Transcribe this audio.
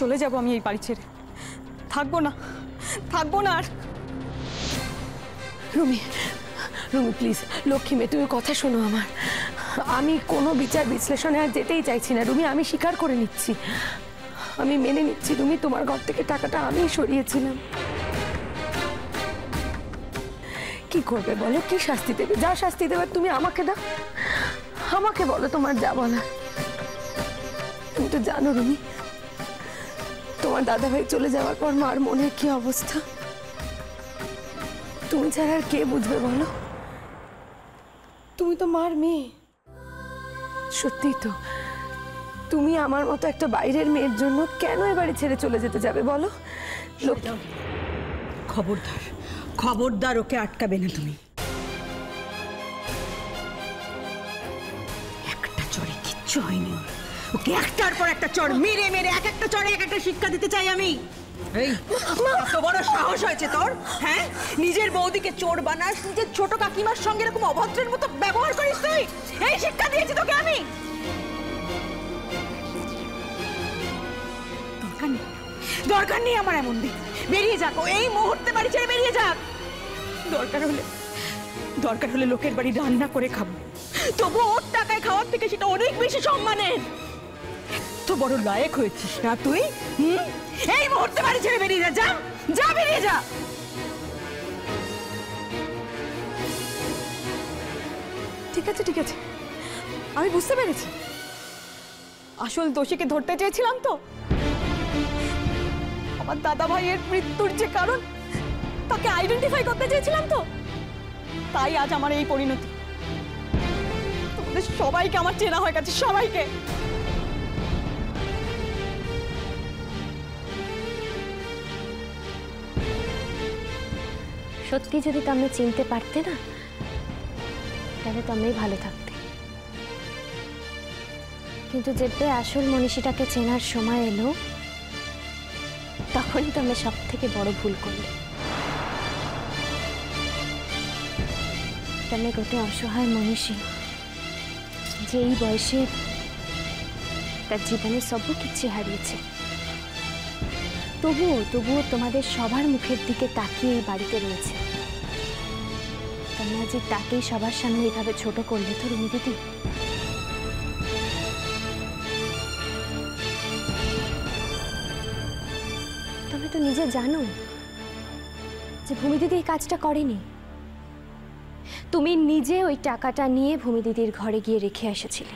চলে যাব আমি এই বাড়ি ছেড়ে, থাকবো না, থাকবো না আর। রুমি, রুমি প্লিজ, লক্ষ্মী মেয়ে তুমি কথা শোনো আমার। আমি কোনো বিচার বিশ্লেষণে আর যেতেই চাইছি না রুমি, আমি স্বীকার করে নিচ্ছি, আমি মেনে নিচ্ছি রুমি, তোমার ঘর থেকে টাকাটা আমি সরিয়েছিলাম। কি করবে বলো, কি শাস্তি দেবে? যা শাস্তি দেবে তুমি আমাকে দাও, আমাকে বলো তোমার যা বলার। তুমি তো জানো রুমি, তোমার দাদা ভাই চলে যাওয়ার পর মার মনের কি অবস্থা, তুমি ছাড়া আর কে বুঝবে বলো? তুমি তো মার মেয়ে। সত্যি তো, তুমি আমার মতো একটা বাইরের মেয়ের জন্য কেন এ বাড়ি ছেড়ে চলে যেতে যাবে বলো? খবরদার, খবরদার, ওকে আটকাবে না তুমি। একটা চড়ে কিচ্ছু হয়নি, ওকে একটার পর একটা চড় মেরে মেরে এক একটা চড়ে এক একটা শিক্ষা দিতে চাই আমি। এই কত বড় সাহস হয়েছে তোর? হ্যাঁ, নিজের বৌদিকে চোর বানাস, নিজের ছোট কাকিমার সঙ্গে এরকম অভদ্রের মতো ব্যবহার করিস তুই? এই শিক্ষা দিয়েছি তোকে আমি। দরকার নেই, দরকার নেই আমার এমন দিন। বেরিয়ে যাক, ও এই মুহূর্তে বাড়ি ছেড়ে বেরিয়ে যাক। দরকার হলে লোকের বাড়ি রান্না করে খাবো, তবু ওর টাকায় খাওয়ার থেকে সেটা অনেক বেশি সম্মানের। এত বড় লায়ক হয়েছিস না তুই? এই মুহূর্তে বাড়ি ছেড়ে বেরিয়ে যা, যা যা, বেরিয়ে যা। ঠিক আছে, ঠিক আছে, আমি বুঝতে পেরেছি, আসল দোষীকে ধরতে চেয়েছিলাম তো। আমার দাদা ভাইয়ের মৃত্যুর যে কারণ তাকে আইডেন্টিফাই করতে চেয়েছিলাম তো, তাই আজ আমার এই পরিণতি। তোমাদের সবাইকে আমার চেনা হয়ে গেছে, সবাইকে। সত্যি যদি তোমরা চিনতে পারতে না, তাহলে তোমরাই ভালো থাকতে। কিন্তু যেতে আসল মনীষীটাকে চেনার সময় এলো, তখনই তোমরা সব থেকে বড় ভুল করলে। তোমরা গোটে অসহায় মনীষী, যে এই বয়সে তার জীবনে সবু কিছু হারিয়েছে, তবুও তোমাদের সবার মুখের দিকে তাকিয়ে এই বাড়িতে রয়েছে। তোমরা যে তাকেই সবার সামনে এভাবে ছোট করলে তো রুমি দিদি। তোমরা তো নিজে জানো যে ভূমি দিদি এই কাজটা করেনি। তুমি নিজে ওই টাকাটা নিয়ে ভূমি দিদির ঘরে গিয়ে রেখে এসেছিলে।